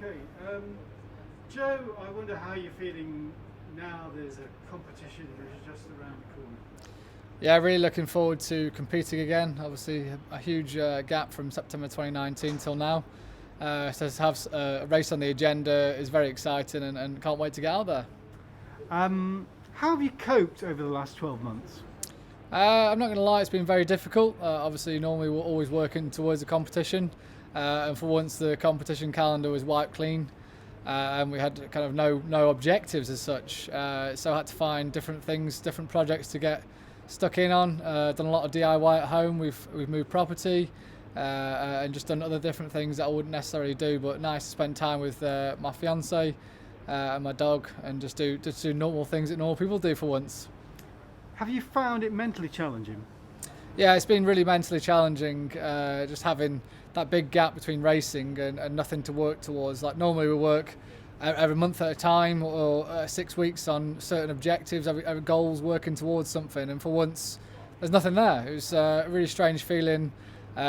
Okay. Joe, I wonder how you're feeling now there's a competition which is just around the corner. Yeah, really looking forward to competing again. Obviously, a huge gap from September 2019 till now. So to have a race on the agenda is very exciting and can't wait to get out there. How have you coped over the last 12 months? I'm not going to lie, it's been very difficult. Obviously, normally we're always working towards a competition, and for once the competition calendar was wiped clean, and we had kind of no objectives as such. So I had to find different things, different projects to get stuck in on. Done a lot of DIY at home. We've moved property, and just done other different things that I wouldn't necessarily do. But nice to spend time with my fiance and my dog, and just do normal things that normal people do for once. Have you found it mentally challenging? Yeah, it's been really mentally challenging, just having that big gap between racing and nothing to work towards. Like normally we work every month at a time, or 6 weeks on certain objectives, every goals working towards something, and for once there's nothing there. It was a really strange feeling,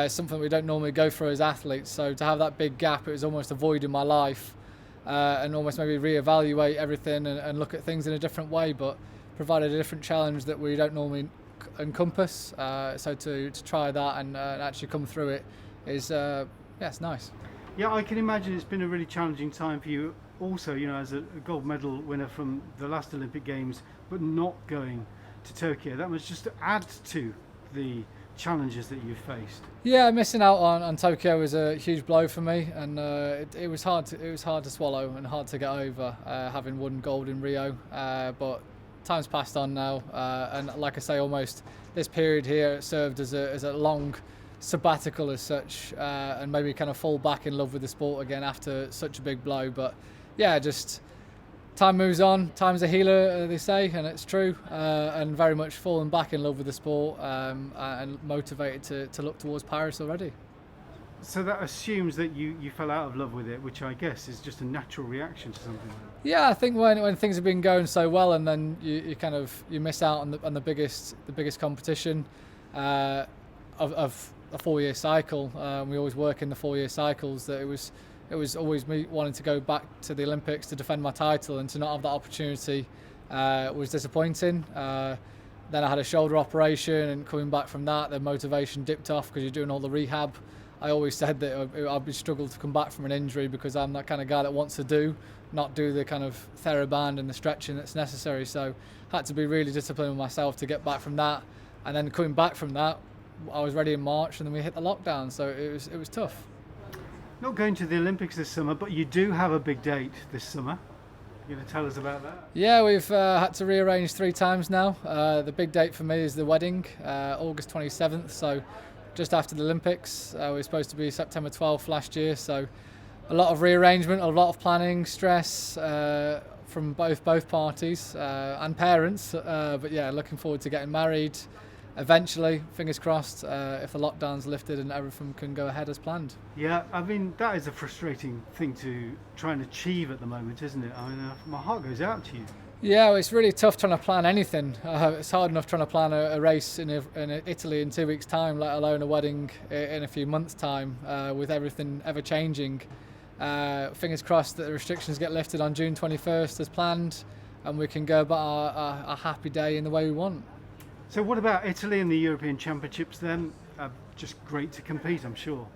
something we don't normally go through as athletes, so to have that big gap, it was almost a void in my life, and almost maybe reevaluate everything and look at things in a different way, but provided a different challenge that we don't normally encompass. So to try that and actually come through it is, it's nice. Yeah, I can imagine it's been a really challenging time for you also, as a gold medal winner from the last Olympic Games, but not going to Tokyo. That must just add to the challenges that you've faced. Yeah, missing out on Tokyo was a huge blow for me, and it was hard to swallow and hard to get over, having won gold in Rio, but time's passed on now, and like I say, almost this period here served as a long sabbatical as such, and maybe kind of fall back in love with the sport again after such a big blow. But yeah, just time moves on. Time's a healer, they say, and it's true, and very much fallen back in love with the sport, and motivated to look towards Paris already. So that assumes that you fell out of love with it, which I guess is just a natural reaction to something like that. Yeah, I think when things have been going so well, and then you miss out on the biggest competition of a 4-year cycle. We always work in the 4-year cycles. That it was always me wanting to go back to the Olympics to defend my title, and to not have that opportunity was disappointing. Then I had a shoulder operation, and coming back from that, the motivation dipped off because you're doing all the rehab. I always said that I'd be struggled to come back from an injury because I'm that kind of guy that wants to not do the kind of TheraBand and the stretching that's necessary. So I had to be really disciplined with myself to get back from that. And then coming back from that, I was ready in March, and then we hit the lockdown. So it was tough. Not going to the Olympics this summer, but you do have a big date this summer. You going to tell us about that? Yeah, we've had to rearrange 3 times now. The big date for me is the wedding, August 27th. So just after the Olympics. We were supposed to be September 12th last year, so a lot of rearrangement, a lot of planning, stress from both parties and parents. But yeah, looking forward to getting married eventually, fingers crossed, if the lockdown's lifted and everything can go ahead as planned. Yeah, I mean, that is a frustrating thing to try and achieve at the moment, isn't it? I mean, my heart goes out to you. Yeah, well, it's really tough trying to plan anything. It's hard enough trying to plan a race in Italy in 2 weeks' time, let alone a wedding in a few months' time, with everything ever changing. Fingers crossed that the restrictions get lifted on June 21st as planned, and we can go about our happy day in the way we want. So what about Italy and the European Championships then? Just great to compete, I'm sure.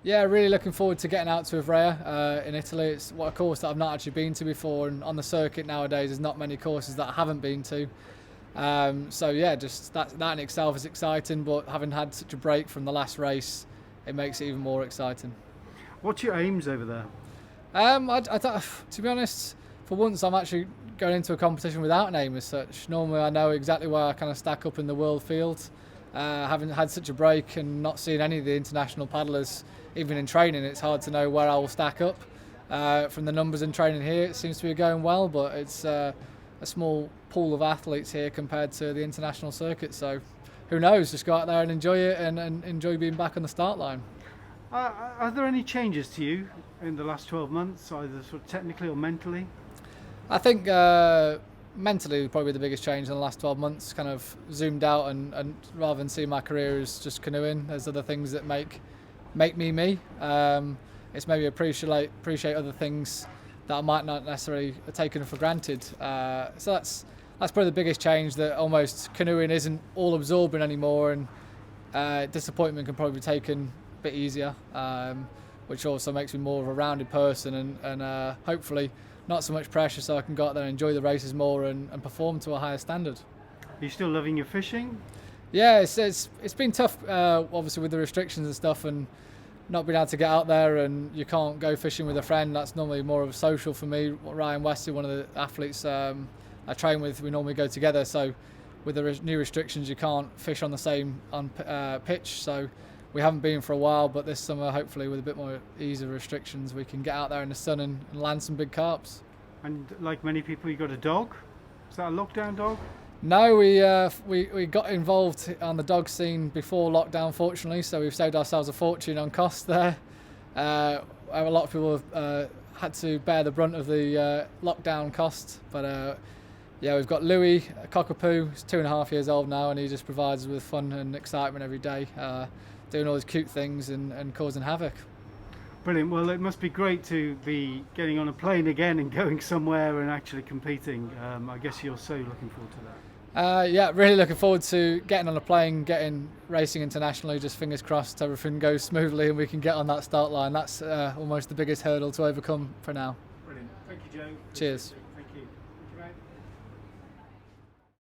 Yeah, really looking forward to getting out to Ivrea in Italy. It's a course that I've not actually been to before, and on the circuit nowadays there's not many courses that I haven't been to. So yeah, just that in itself is exciting, but having had such a break from the last race, it makes it even more exciting. What's your aims over there? To be honest, for once I'm actually going into a competition without an aim as such. Normally I know exactly where I kind of stack up in the world field. Having had such a break and not seeing any of the international paddlers, even in training, it's hard to know where I will stack up. From the numbers in training here, it seems to be going well, but it's a small pool of athletes here compared to the international circuit. So who knows, just go out there and enjoy it and enjoy being back on the start line. Are there any changes to you in the last 12 months, either sort of technically or mentally? I think mentally probably the biggest change in the last 12 months, kind of zoomed out and rather than see my career as just canoeing, there's other things that make me me. And it's maybe appreciate other things that I might not necessarily have taken for granted. So that's probably the biggest change, that almost canoeing isn't all absorbing anymore, and disappointment can probably be taken a bit easier, which also makes me more of a rounded person, and hopefully not so much pressure, so I can go out there and enjoy the races more and perform to a higher standard. Are you still loving your fishing? Yeah, it's been tough, obviously with the restrictions and stuff, and not being able to get out there, and you can't go fishing with a friend. That's normally more of a social for me. Ryan Wesley, one of the athletes I train with, we normally go together. So with the new restrictions, you can't fish on the same pitch. So we haven't been for a while, but this summer, hopefully with a bit more ease of restrictions, we can get out there in the sun and land some big carps. And like many people, you got a dog? Is that a lockdown dog? No, we got involved on the dog scene before lockdown, fortunately, so we've saved ourselves a fortune on costs there. A lot of people have had to bear the brunt of the lockdown cost, but yeah, we've got Louis, a cockapoo. He's 2.5 years old now, and he just provides us with fun and excitement every day, doing all these cute things and causing havoc. Brilliant. Well, it must be great to be getting on a plane again and going somewhere and actually competing. I guess you're so looking forward to that. Yeah, really looking forward to getting on a plane, getting racing internationally. Just fingers crossed everything goes smoothly and we can get on that start line. That's almost the biggest hurdle to overcome for now. Brilliant. Thank you, Joe. Cheers.